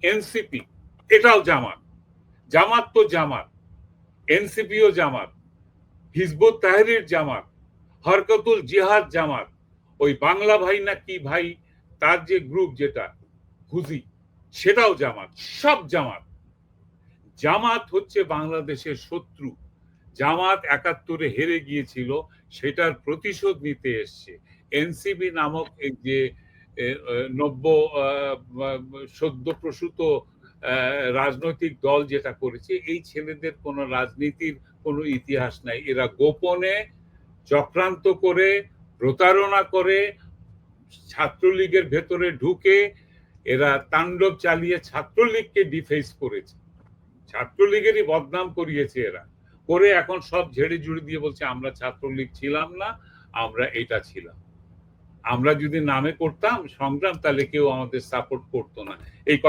NCP এটাও জামাত, জামাত তো জামাত, এনসিপিও জামাত, Hizb ut Tahrir জামাত, হরকতুল জিহাদ জামাত, ওই বাংলা ভাই না কি ভাই তার যে গ্রুপ যেটা হুজি সেটাও জামাত, সব জামাত। জামাত হচ্ছে বাংলাদেশের শত্রু। জামাত ৭১-এ হেরে গিয়েছিল, সেটার প্রতিশোধ নিতে এসছে। এনসিপি নামক এই যে নব্য সদ্য প্রসূত রাজনৈতিক দল যেটা করেছে, এই ছেলেদের কোনো রাজনীতির কোনো ইতিহাস নাই। এরা গোপনে চক্রান্ত করে, প্রতারণা করে, ছাত্রলীগের ভেতরে ঢুকে এরা তাণ্ডব চালিয়ে ছাত্রলীগকে ডিফেস করেছে, ছাত্রলীগেরই বদনাম করিয়েছে এরা, করে এখন সব ঝেড়ে ঝুড়ে দিয়ে বলছে আমরা ছাত্রলীগ ছিলাম না, আমরা এটা ছিলাম। আমরা যদি নামে করতাম সংগ্রাম তাহলে কেউ আমাদের সাপোর্ট করতো না, এই কথা